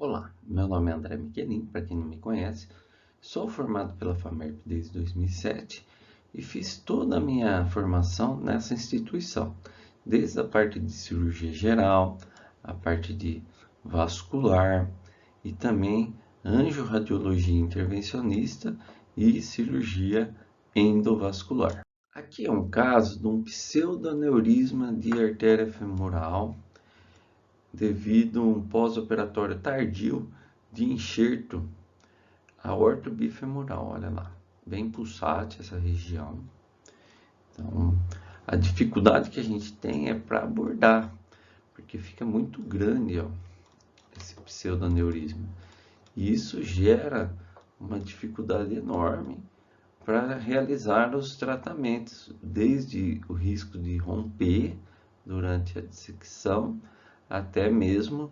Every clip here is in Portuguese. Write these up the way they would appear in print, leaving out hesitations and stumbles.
Olá, meu nome é André Michelin, para quem não me conhece, sou formado pela FAMERP desde 2007 e fiz toda a minha formação nessa instituição, desde a parte de cirurgia geral, a parte de vascular e também angiorradiologia intervencionista e cirurgia endovascular. Aqui é um caso de um pseudoneurisma de artéria femoral devido a um pós-operatório tardio de enxerto aortobifemoral, olha lá, bem pulsante essa região. Então, a dificuldade que a gente tem é para abordar, porque fica muito grande, ó, esse pseudoneurisma. E isso gera uma dificuldade enorme para realizar os tratamentos, desde o risco de romper durante a dissecção, até mesmo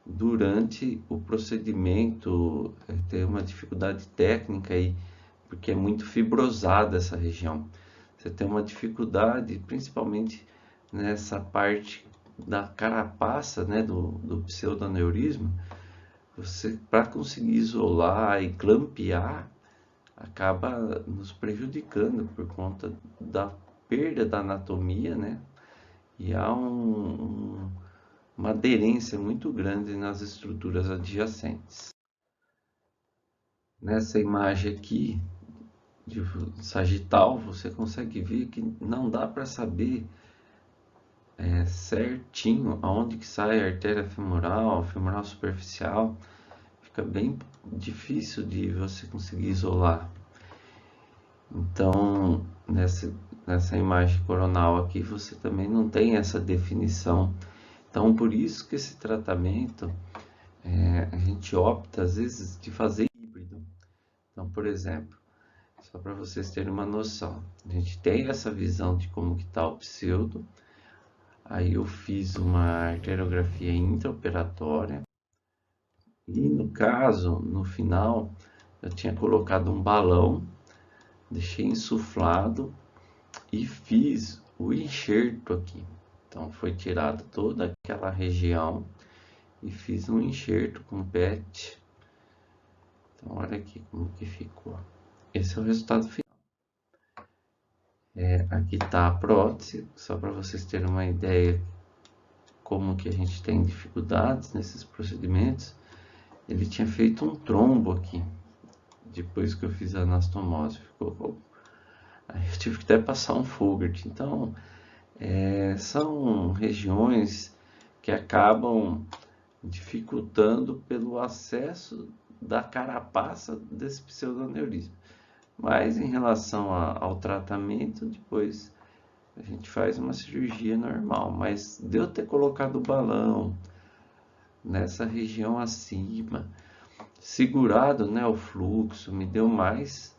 durante o procedimento, tem uma dificuldade técnica aí, porque é muito fibrosada essa região. Você tem uma dificuldade, principalmente nessa parte da carapaça, né, do pseudoneurisma. Você, para conseguir isolar e clampear, acaba nos prejudicando por conta da perda da anatomia, né? E há uma aderência muito grande nas estruturas adjacentes. Nessa imagem aqui de sagital, você consegue ver que não dá para saber certinho aonde que sai a artéria femoral, femoral superficial. Fica bem difícil de você conseguir isolar. Então, nessa imagem coronal aqui, você também não tem essa definição. Então, por isso que esse tratamento, a gente opta, às vezes, de fazer híbrido. Então, por exemplo, só para vocês terem uma noção, a gente tem essa visão de como que está o pseudo, aí eu fiz uma arteriografia intraoperatória, e no caso, no final, eu tinha colocado um balão, deixei insuflado e fiz o enxerto aqui. Então, foi tirada toda aquela região e fiz um enxerto com PET. Então, olha aqui como que ficou. Esse é o resultado final. Aqui está a prótese, só para vocês terem uma ideia como que a gente tem dificuldades nesses procedimentos. Ele tinha feito um trombo aqui, depois que eu fiz a anastomose. Aí eu tive que até passar um Fogarty. Então, são regiões que acabam dificultando pelo acesso da carapaça desse pseudoneurisma. Mas em relação ao tratamento, depois a gente faz uma cirurgia normal. Mas de eu ter colocado o balão nessa região acima, segurado, né, o fluxo, me deu mais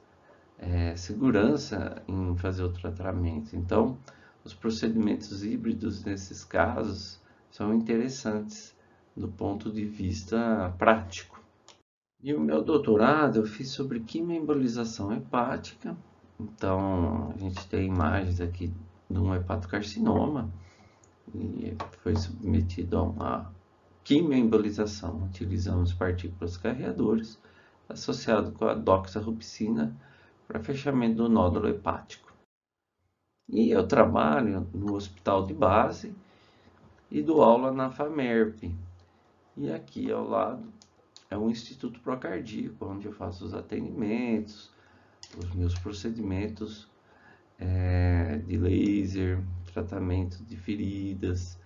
segurança em fazer o tratamento. Então, os procedimentos híbridos nesses casos são interessantes do ponto de vista prático. E o meu doutorado eu fiz sobre quimioembolização hepática. Então, a gente tem imagens aqui de um hepatocarcinoma e foi submetido a uma quimioembolização. Utilizamos partículas carreadoras associado com a doxarubicina para fechamento do nódulo hepático. E eu trabalho no hospital de base e dou aula na FAMERP. E aqui ao lado é o Instituto Procardíaco, onde eu faço os atendimentos, os meus procedimentos de laser, tratamento de feridas,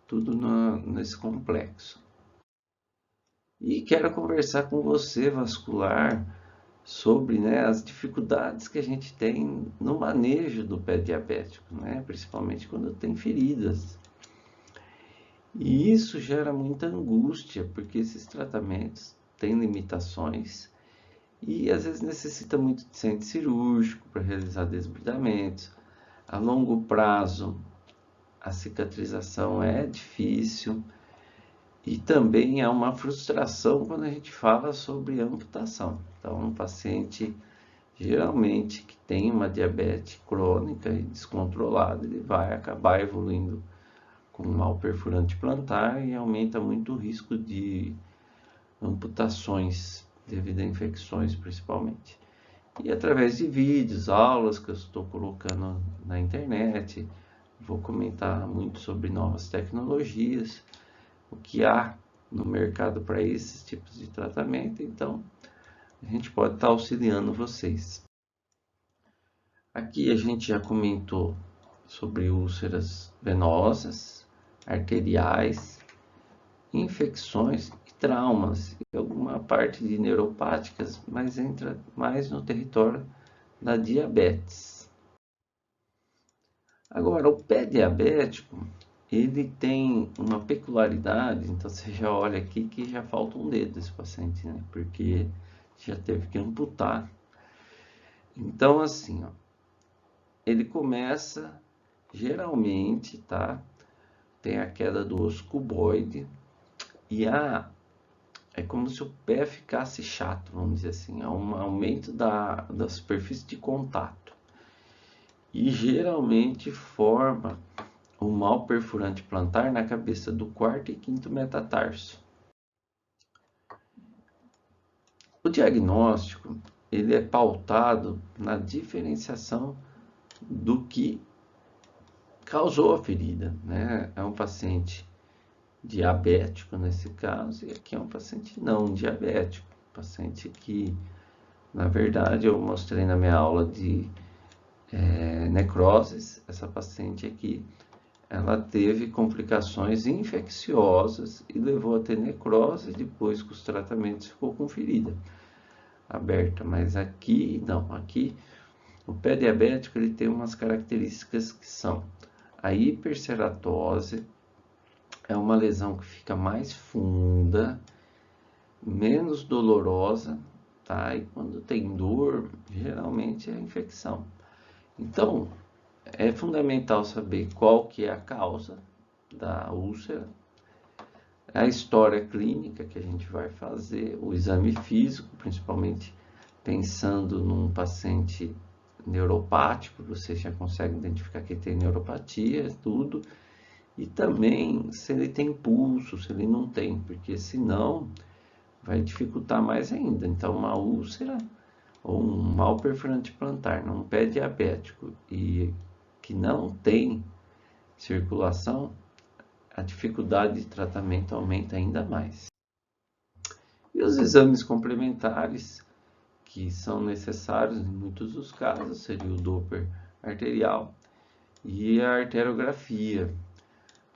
tudo nesse complexo. E quero conversar com você, vascular, sobre, né, as dificuldades que a gente tem no manejo do pé diabético, né, principalmente quando tem feridas. E isso gera muita angústia, porque esses tratamentos têm limitações e às vezes necessita muito de centro cirúrgico para realizar desbridamentos. A longo prazo, a cicatrização é difícil e também há uma frustração quando a gente fala sobre amputação. Então, um paciente geralmente que tem uma diabetes crônica e descontrolada, ele vai acabar evoluindo com um mal perfurante plantar e aumenta muito o risco de amputações devido a infecções principalmente. E através de vídeos, aulas que eu estou colocando na internet, vou comentar muito sobre novas tecnologias, o que há no mercado para esses tipos de tratamento, então a gente pode estar auxiliando vocês. Aqui a gente já comentou sobre úlceras venosas, arteriais, infecções e traumas, e alguma parte de neuropáticas, mas entra mais no território da diabetes. Agora, o pé diabético, ele tem uma peculiaridade, então você já olha aqui que já falta um dedo desse paciente, né? Porque já teve que amputar. Então, assim, ó, ele começa, geralmente, tá? Tem a queda do osso cuboide e é como se o pé ficasse chato, vamos dizer assim. Há um aumento da superfície de contato. E geralmente forma um mal perfurante plantar na cabeça do quarto e quinto metatarso. O diagnóstico ele é pautado na diferenciação do que causou a ferida, né? É um paciente diabético nesse caso, e aqui é um paciente não diabético, paciente que, na verdade, eu mostrei na minha aula de necroses, essa paciente aqui, ela teve complicações infecciosas e levou a ter necrose, depois que os tratamentos ficou com ferida aberta, mas aqui não, aqui o pé diabético ele tem umas características que são a hiperceratose, é uma lesão que fica mais funda, menos dolorosa, tá? E quando tem dor, geralmente é infecção. Então, é fundamental saber qual que é a causa da úlcera, a história clínica que a gente vai fazer, o exame físico, principalmente pensando num paciente neuropático, você já consegue identificar que ele tem neuropatia, tudo, e também se ele tem pulso, se ele não tem, porque senão vai dificultar mais ainda. Então, uma úlcera ou um mal perfurante plantar num pé diabético e que não tem circulação, a dificuldade de tratamento aumenta ainda mais. E os exames complementares que são necessários em muitos dos casos seria o Doppler arterial e a arteriografia,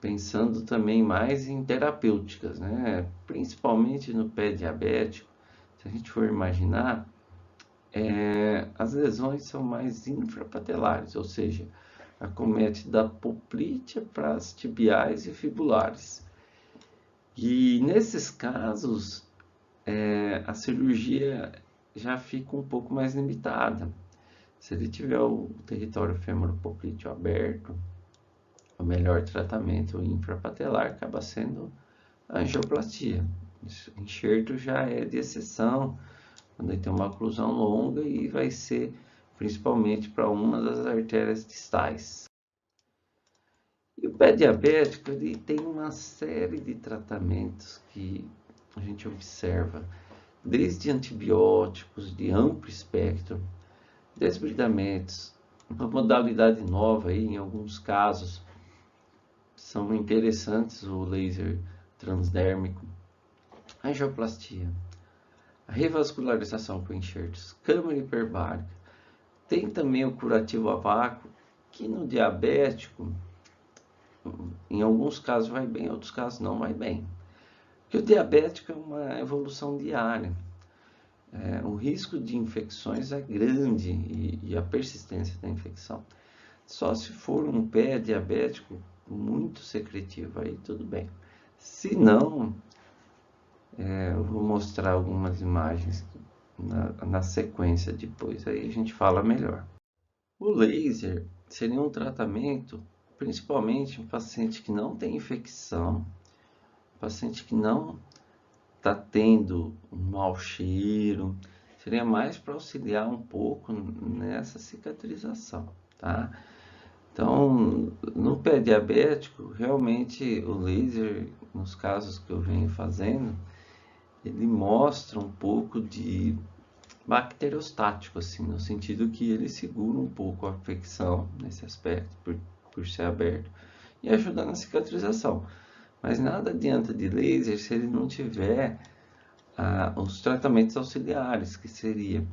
pensando também mais em terapêuticas, né? Principalmente no pé diabético, se a gente for imaginar, as lesões são mais infrapatelares, ou seja, acomete da poplítea para as tibiais e fibulares. E nesses casos, a cirurgia já fica um pouco mais limitada. Se ele tiver o território femoropoplíteo aberto, o melhor tratamento infrapatelar acaba sendo a angioplastia. O enxerto já é de exceção, quando ele tem uma oclusão longa e vai ser principalmente para uma das artérias distais. E o pé diabético ele tem uma série de tratamentos que a gente observa, desde antibióticos de amplo espectro, desbridamentos, uma modalidade nova aí, em alguns casos, são interessantes, o laser transdérmico, a angioplastia, a revascularização com enxertos, câmara hiperbárica. Tem também o curativo a vácuo, que no diabético, em alguns casos vai bem, em outros casos não vai bem. Porque o diabético é uma evolução diária. O risco de infecções é grande e a persistência da infecção. Só se for um pé diabético muito secretivo, aí tudo bem. Se não, eu vou mostrar algumas imagens na sequência depois, aí a gente fala melhor. O laser seria um tratamento, principalmente em paciente que não tem infecção, paciente que não está tendo um mau cheiro, seria mais para auxiliar um pouco nessa cicatrização, tá? Então, no pé diabético, realmente o laser, nos casos que eu venho fazendo, ele mostra um pouco de bacteriostático, assim, no sentido que ele segura um pouco a infecção nesse aspecto, por ser aberto, e ajuda na cicatrização. Mas nada adianta de laser se ele não tiver os tratamentos auxiliares, que seria,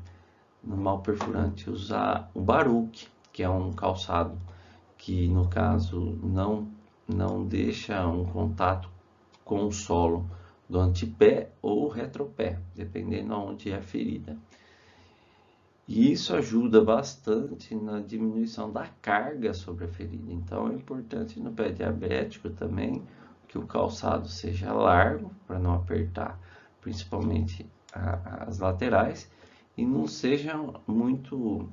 no mal perfurante, usar o Baruch, que é um calçado que, no caso, não deixa um contato com o solo do antepé ou retropé, dependendo onde é a ferida. E isso ajuda bastante na diminuição da carga sobre a ferida. Então é importante no pé diabético também que o calçado seja largo para não apertar, principalmente as laterais, e não seja muito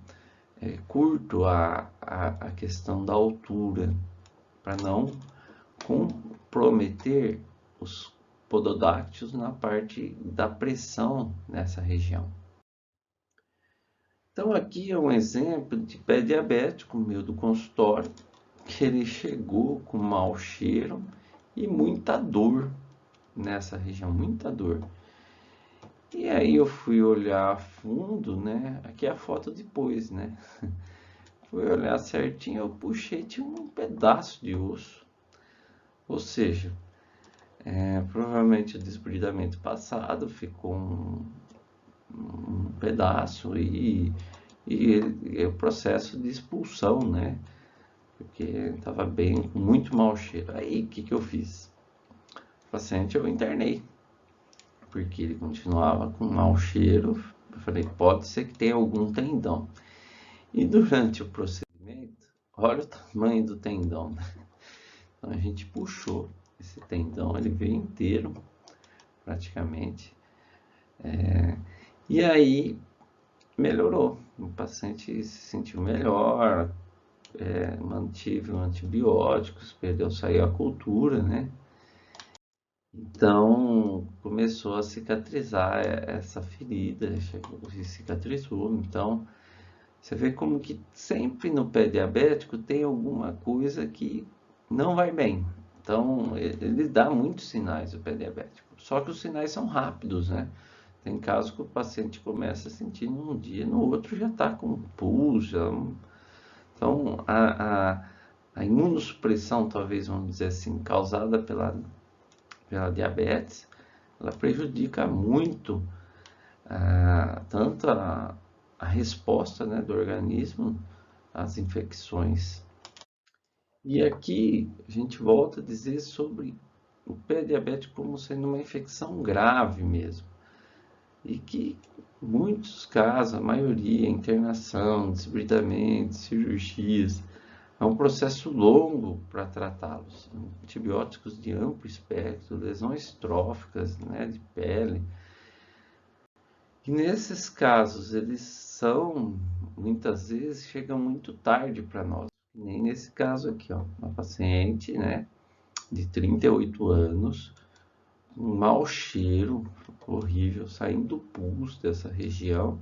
curto a questão da altura, para não comprometer os pododáctilos na parte da pressão nessa região. Então aqui é um exemplo de pé diabético meu do consultório, que ele chegou com mau cheiro e muita dor nessa região, muita dor. E aí eu fui olhar a fundo, né? Aqui é a foto depois, né? Fui olhar certinho, eu puxei, tinha um pedaço de osso. Ou seja, provavelmente o desbridamento passado ficou um pedaço e o processo de expulsão, né? Porque estava bem, com muito mau cheiro. Aí, o que eu fiz? O paciente eu internei, porque ele continuava com mau cheiro. Eu falei, pode ser que tenha algum tendão. E durante o procedimento, olha o tamanho do tendão, né? Então a gente puxou esse tendão, ele veio inteiro, praticamente. E aí melhorou. O paciente se sentiu melhor, mantive antibióticos, perdeu, saiu a cultura, né? Então começou a cicatrizar essa ferida, cicatrizou. Então você vê como que sempre no pé diabético tem alguma coisa que não vai bem. Então ele dá muitos sinais, o pé diabético. Só que os sinais são rápidos, né? Tem casos que o paciente começa a sentir num dia, no outro já está com pulso. Então a imunossupressão, talvez vamos dizer assim, causada pela diabetes, ela prejudica muito tanto a resposta, né, do organismo às infecções. E aqui a gente volta a dizer sobre o pé diabético como sendo uma infecção grave mesmo. E que em muitos casos, a maioria, internação, desbridamento, cirurgias, é um processo longo para tratá-los. Antibióticos de amplo espectro, lesões tróficas, né, de pele. E nesses casos, eles são, muitas vezes, chegam muito tarde para nós. Nem nesse caso aqui, ó, uma paciente, né, de 38 anos, um mau cheiro horrível, saindo do pulso dessa região.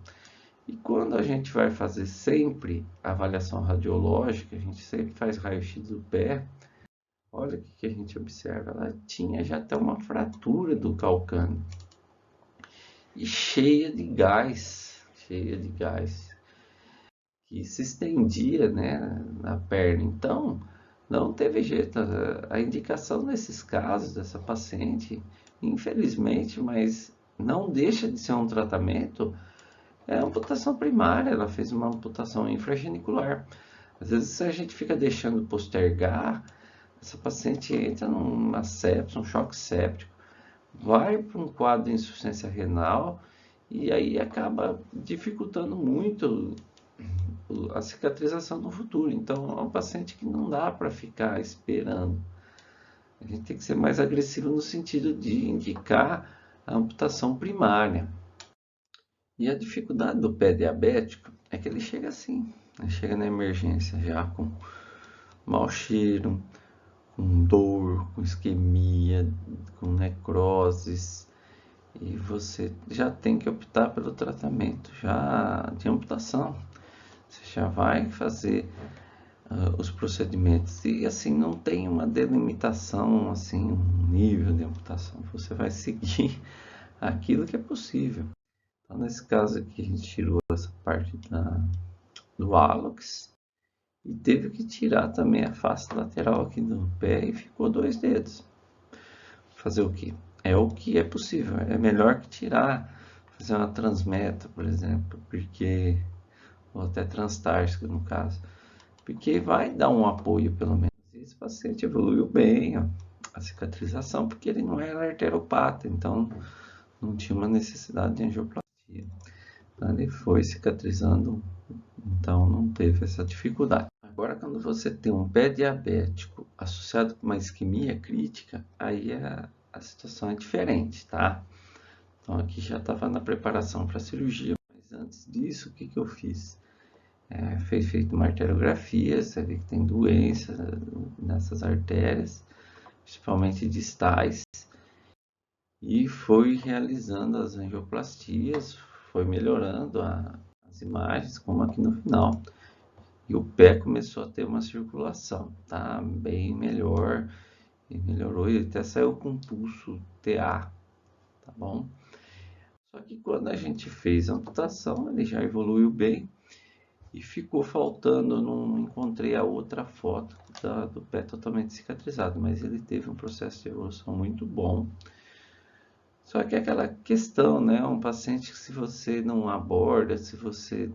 E quando a gente vai fazer sempre a avaliação radiológica, a gente sempre faz raio-x do pé, olha o que a gente observa, ela tinha já até uma fratura do calcâneo. E cheia de gás, que se estendia, né, na perna. Então, não teve jeito. A indicação nesses casos dessa paciente, infelizmente, mas não deixa de ser um tratamento, é amputação primária. Ela fez uma amputação infragenicular. Às vezes a gente fica deixando postergar, essa paciente entra numa sepse, um choque séptico, vai para um quadro de insuficiência renal e aí acaba dificultando muito a cicatrização no futuro. Então é um paciente que não dá para ficar esperando. A gente tem que ser mais agressivo no sentido de indicar a amputação primária. E a dificuldade do pé diabético é que ele chega assim, ele chega na emergência já com mau cheiro, com dor, com isquemia, com necroses, e você já tem que optar pelo tratamento já de amputação. Você já vai fazer os procedimentos e assim não tem uma delimitação, assim, um nível de amputação. Você vai seguir aquilo que é possível. Então, nesse caso aqui, a gente tirou essa parte do hálux e teve que tirar também a face lateral aqui do pé e ficou 2 dedos. Fazer o quê? É o que é possível. É melhor que tirar, fazer uma transmeta, por exemplo, porque ou até transtársica no caso, porque vai dar um apoio pelo menos. Esse paciente evoluiu bem, ó, a cicatrização, porque ele não era arteropata, então não tinha uma necessidade de angioplastia. Então ele foi cicatrizando, então não teve essa dificuldade. Agora, quando você tem um pé diabético associado com uma isquemia crítica, aí a situação é diferente, tá? Então aqui já estava na preparação para a cirurgia, mas antes disso, o que eu fiz? Foi feita uma arteriografia, você vê que tem doença nessas artérias, principalmente distais, e foi realizando as angioplastias, foi melhorando as imagens, como aqui no final, e o pé começou a ter uma circulação, tá? Bem melhor, e melhorou, e até saiu com pulso TA, tá bom? Só que quando a gente fez a amputação, ele já evoluiu bem, e ficou faltando, não encontrei a outra foto do pé totalmente cicatrizado, mas ele teve um processo de evolução muito bom. Só que é aquela questão, né? Um paciente que se você não aborda, se você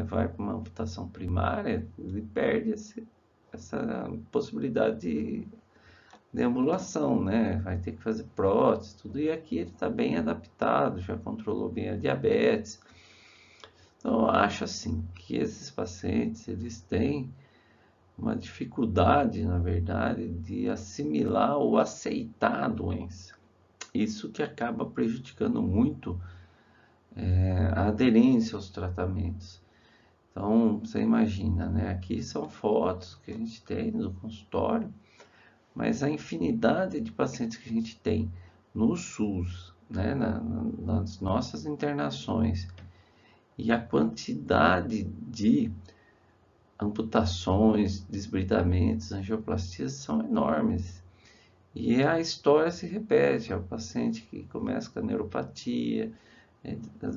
vai para uma amputação primária, ele perde essa possibilidade de deambulação, né? Vai ter que fazer prótese, tudo. E aqui ele está bem adaptado, já controlou bem a diabetes. Então, eu acho assim que esses pacientes, eles têm uma dificuldade, na verdade, de assimilar ou aceitar a doença. Isso que acaba prejudicando muito a aderência aos tratamentos. Então, você imagina, né? Aqui são fotos que a gente tem no consultório, mas a infinidade de pacientes que a gente tem no SUS, né? Nas nossas internações, e a quantidade de amputações, desbridamentos, angioplastias são enormes. E a história se repete, é o paciente que começa com a neuropatia,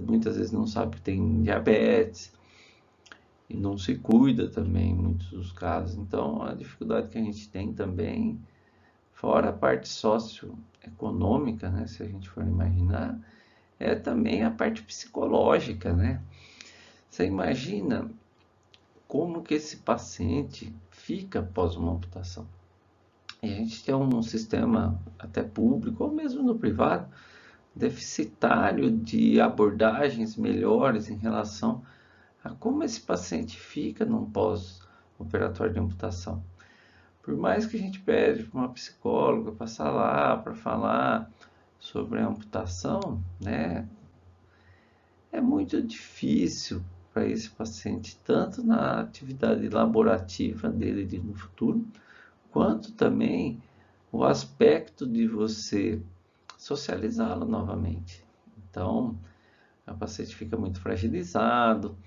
muitas vezes não sabe que tem diabetes, e não se cuida também em muitos dos casos. Então, a dificuldade que a gente tem também, fora a parte socioeconômica, né, se a gente for imaginar, é também a parte psicológica, né? Você imagina como que esse paciente fica após uma amputação. E a gente tem um sistema até público, ou mesmo no privado, deficitário de abordagens melhores em relação a como esse paciente fica num pós-operatório de amputação. Por mais que a gente pede para uma psicóloga passar lá para falar sobre a amputação, né, é muito difícil para esse paciente, tanto na atividade laborativa dele no futuro, quanto também o aspecto de você socializá-lo novamente. Então, o paciente fica muito fragilizado,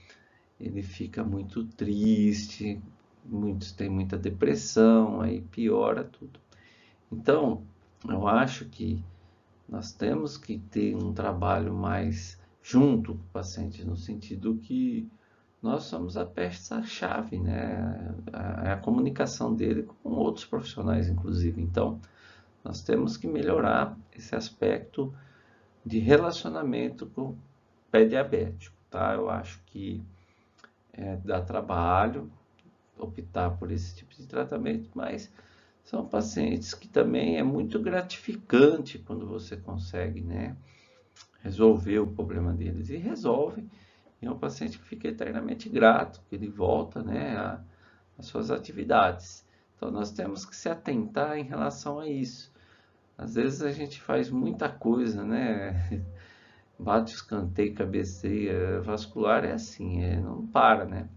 ele fica muito triste, muitos têm muita depressão, aí piora tudo. Então, eu acho que nós temos que ter um trabalho mais junto com o paciente, no sentido que nós somos a peça-chave, né? A comunicação dele com outros profissionais, inclusive. Então, nós temos que melhorar esse aspecto de relacionamento com o pé diabético, tá? Eu acho que dá trabalho optar por esse tipo de tratamento, mas são pacientes que também é muito gratificante quando você consegue, né, resolver o problema deles, e resolve. E é um paciente que fica eternamente grato, que ele volta, né, às suas atividades. Então nós temos que se atentar em relação a isso. Às vezes a gente faz muita coisa, né? Bate o escanteio, cabeceia, vascular é assim, não para, né?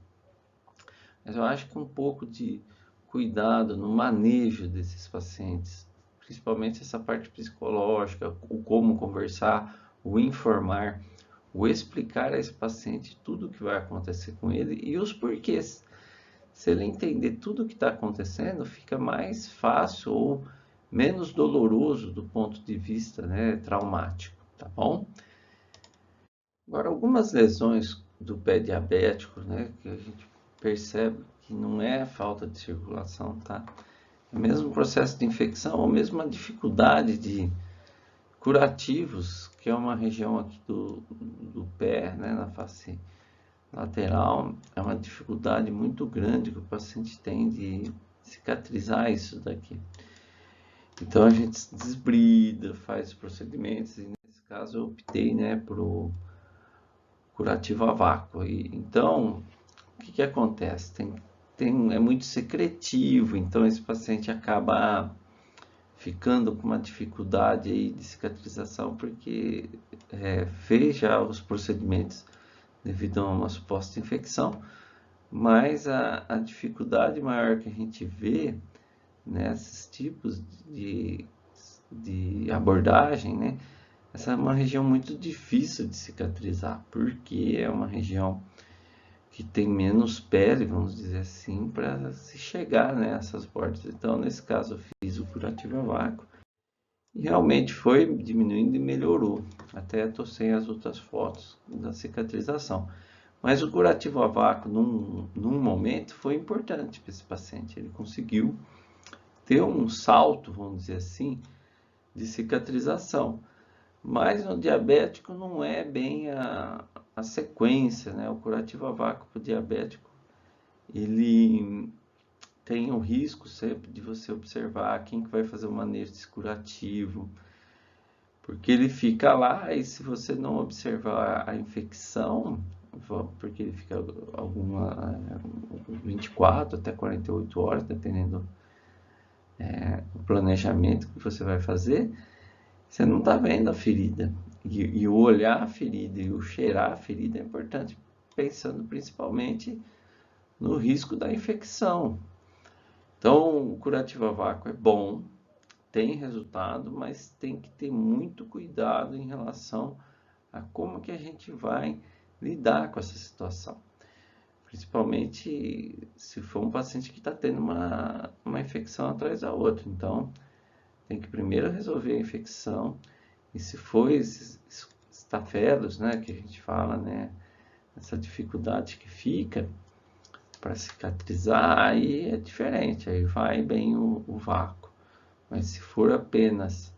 Mas eu acho que um pouco de cuidado no manejo desses pacientes, principalmente essa parte psicológica, o como conversar, o informar, o explicar a esse paciente tudo o que vai acontecer com ele e os porquês. Se ele entender tudo o que está acontecendo, fica mais fácil ou menos doloroso do ponto de vista, né, traumático. tá bom? Agora, algumas lesões do pé diabético, né, que a gente percebe que não é falta de circulação, tá? É mesmo processo de infecção ou mesmo a dificuldade de curativos, que é uma região aqui do pé, né, na face lateral, é uma dificuldade muito grande que o paciente tem de cicatrizar isso daqui. Então a gente desbrida, faz procedimentos, e nesse caso eu optei, né, por o curativo a vácuo. Então, o que acontece? É muito secretivo, então esse paciente acaba ficando com uma dificuldade aí de cicatrização, porque fez já os procedimentos devido a uma suposta infecção, mas a dificuldade maior que a gente vê nesses tipos de abordagem, né? Essa é uma região muito difícil de cicatrizar, porque é uma região que tem menos pele, vamos dizer assim, para se chegar nessas bordas. Então, nesse caso, eu fiz o curativo a vácuo e realmente foi diminuindo e melhorou. Até estou sem as outras fotos da cicatrização. Mas o curativo a vácuo, num momento, foi importante para esse paciente. Ele conseguiu ter um salto, vamos dizer assim, de cicatrização. Mas no diabético não é bem a sequência, né? O curativo a vácuo para o diabético, ele tem o risco sempre de você observar quem que vai fazer o manejo desse curativo, porque ele fica lá e se você não observar a infecção, porque ele fica 24 até 48 horas, dependendo do planejamento que você vai fazer, você não está vendo a ferida. E o olhar a ferida e o cheirar a ferida é importante, pensando principalmente no risco da infecção. Então, o curativo a vácuo é bom, tem resultado, mas tem que ter muito cuidado em relação a como que a gente vai lidar com essa situação. Principalmente se for um paciente que está tendo uma infecção atrás da outra. Então, tem que primeiro resolver a infecção. E se for estafelos, né, que a gente fala, né, essa dificuldade que fica para cicatrizar, aí é diferente, aí vai bem o vácuo. Mas se for apenas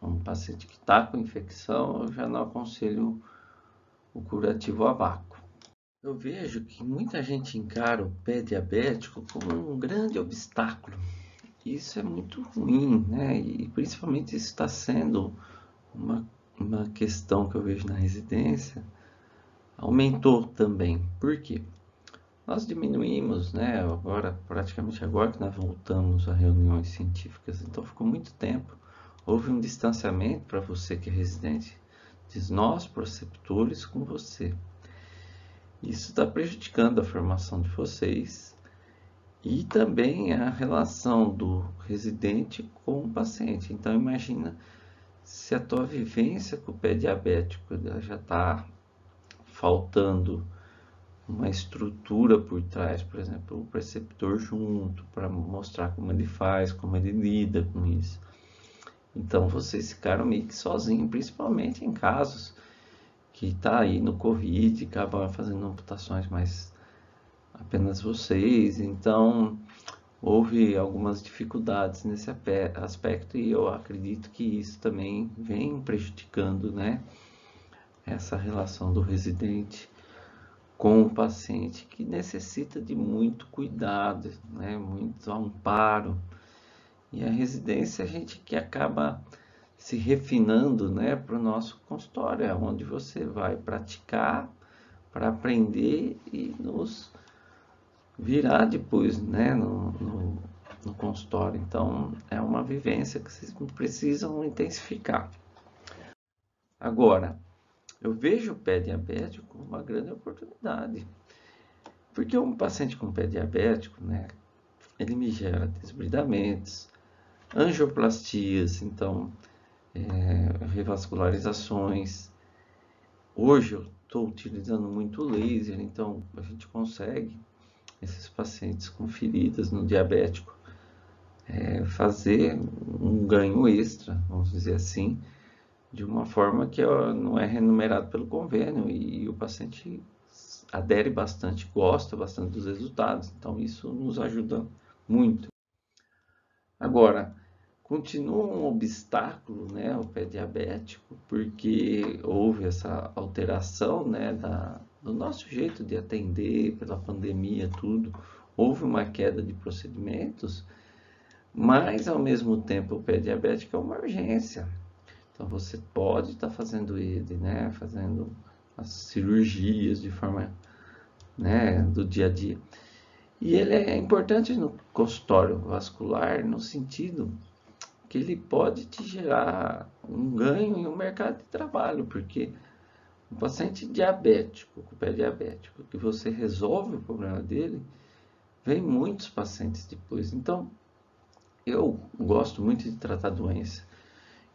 um paciente que está com infecção, eu já não aconselho o curativo a vácuo. Eu vejo que muita gente encara o pé diabético como um grande obstáculo. Isso é muito ruim, né? E principalmente isso está sendo uma questão que eu vejo na residência, aumentou também. Por quê? Nós diminuímos, né? Agora, praticamente agora que nós voltamos a reuniões científicas, então ficou muito tempo. Houve um distanciamento para você que é residente, de nós, preceptores, com você. Isso está prejudicando a formação de vocês e também a relação do residente com o paciente. Então, imagina se a tua vivência com o pé diabético já está faltando uma estrutura por trás, por exemplo, o preceptor junto, para mostrar como ele faz, como ele lida com isso. Então, vocês ficaram meio que sozinhos, principalmente em casos que está aí no Covid, acabam fazendo amputações, mas apenas vocês. Então, houve algumas dificuldades nesse aspecto e eu acredito que isso também vem prejudicando, né, essa relação do residente com o paciente, que necessita de muito cuidado, né, muito amparo. E a residência a gente que acaba se refinando, né, para o nosso consultório, onde você vai praticar para aprender e nos virar depois, né, no consultório. Então, é uma vivência que vocês precisam intensificar. Agora, eu vejo o pé diabético como uma grande oportunidade, porque um paciente com pé diabético, né, ele me gera desbridamentos, angioplastias, então, revascularizações. Hoje eu estou utilizando muito laser, então a gente consegue, esses pacientes com feridas no diabético, fazer um ganho extra, vamos dizer assim, de uma forma que não é remunerado pelo convênio e o paciente adere bastante, gosta bastante dos resultados. Então, isso nos ajuda muito. Agora, continua um obstáculo, né, o pé diabético, porque houve essa alteração, né, do nosso jeito de atender pela pandemia, tudo. Houve uma queda de procedimentos, mas ao mesmo tempo o pé diabético é uma urgência. Então você pode estar fazendo ele, né, fazendo as cirurgias de forma, né, do dia a dia. E ele é importante no consultório vascular no sentido que ele pode te gerar um ganho em um mercado de trabalho, porque o paciente diabético, com pé diabético, que você resolve o problema dele, vem muitos pacientes depois. Então, eu gosto muito de tratar doença.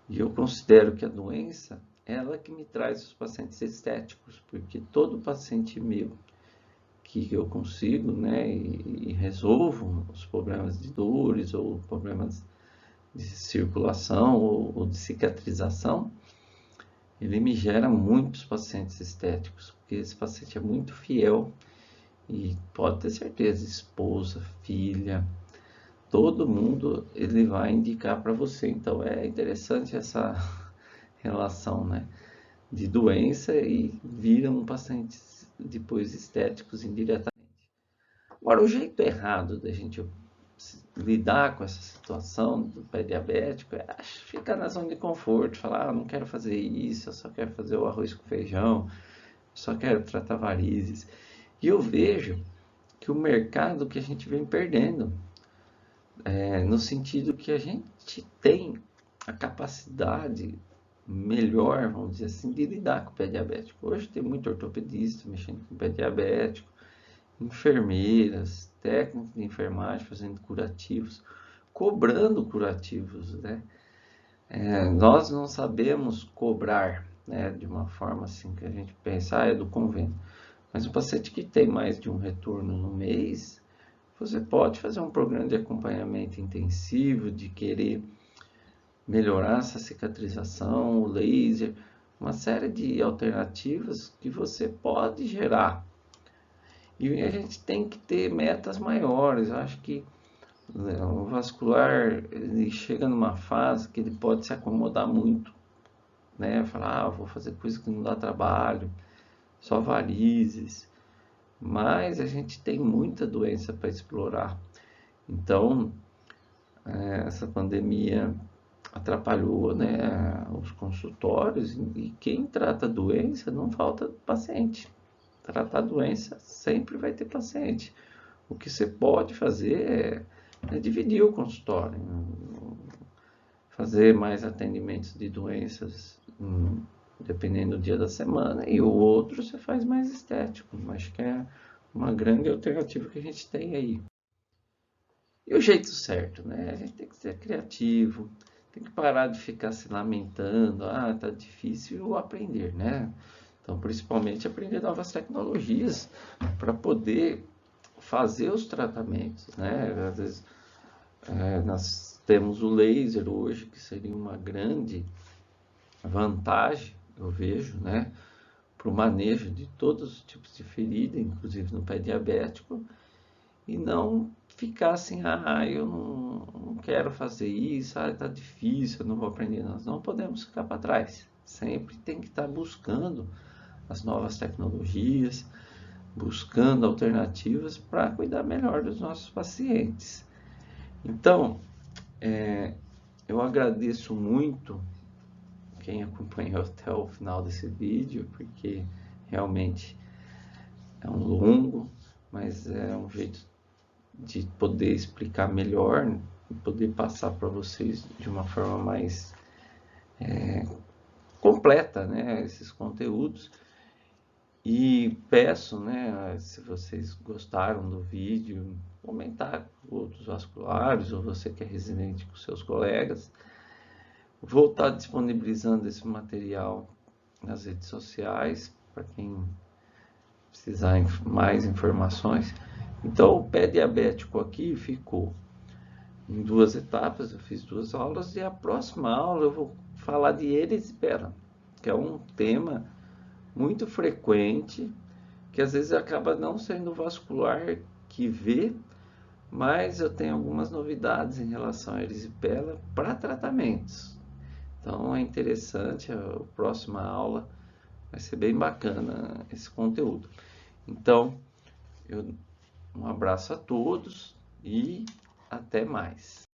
E eu considero que a doença é ela que me traz os pacientes estéticos, porque todo paciente meu que eu consigo, né, e resolvo os problemas de dores ou problemas de circulação ou de cicatrização, ele me gera muitos pacientes estéticos, porque esse paciente é muito fiel e pode ter certeza, esposa, filha, todo mundo ele vai indicar para você. Então é interessante essa relação, né, de doença e viram pacientes depois estéticos indiretamente. Agora, o jeito errado da gente lidar com essa situação do pé diabético é ficar na zona de conforto, falar, não quero fazer isso, eu só quero fazer o arroz com feijão, só quero tratar varizes. E eu vejo que o mercado que a gente vem perdendo, no sentido que a gente tem a capacidade melhor, vamos dizer assim, de lidar com o pé diabético. Hoje tem muito ortopedista mexendo com o pé diabético, enfermeiras, técnicos de enfermagem fazendo curativos, cobrando curativos, né? Nós não sabemos cobrar, né, de uma forma assim que a gente pensa, é do convênio. Mas o paciente que tem mais de um retorno no mês, você pode fazer um programa de acompanhamento intensivo, de querer melhorar essa cicatrização, o laser, uma série de alternativas que você pode gerar. E a gente tem que ter metas maiores. Eu acho que, né, o vascular ele chega numa fase que ele pode se acomodar muito, né? Falar, vou fazer coisa que não dá trabalho, só varizes. Mas a gente tem muita doença para explorar. Então, essa pandemia atrapalhou, né, os consultórios e quem trata doença não falta paciente. Tratar doença sempre vai ter paciente. O que você pode fazer é dividir o consultório, fazer mais atendimentos de doenças, dependendo do dia da semana, e o outro você faz mais estético. Acho que é uma grande alternativa que a gente tem aí. E o jeito certo, né? A gente tem que ser criativo, tem que parar de ficar se lamentando, tá difícil aprender, né? Então, principalmente aprender novas tecnologias para poder fazer os tratamentos, né? Às vezes, nós temos o laser hoje, que seria uma grande vantagem, eu vejo, né? Para o manejo de todos os tipos de ferida, inclusive no pé diabético, e não ficar assim, eu não quero fazer isso, tá difícil, eu não vou aprender. Nós não podemos ficar para trás. Sempre tem que estar buscando as novas tecnologias, buscando alternativas para cuidar melhor dos nossos pacientes. Então, eu agradeço muito quem acompanhou até o final desse vídeo, porque realmente é um longo, mas é um jeito de poder explicar melhor e poder passar para vocês de uma forma mais completa, né, esses conteúdos. E peço, né, se vocês gostaram do vídeo, comentar com outros vasculares ou você que é residente com seus colegas. Vou estar disponibilizando esse material nas redes sociais para quem precisar mais informações. Então, o pé diabético aqui ficou em 2 etapas, eu fiz 2 aulas e a próxima aula eu vou falar de erisipela, que é um tema muito frequente, que às vezes acaba não sendo o vascular que vê, mas eu tenho algumas novidades em relação à erisipela para tratamentos. Então é interessante, a próxima aula vai ser bem bacana esse conteúdo. Então, um abraço a todos e até mais.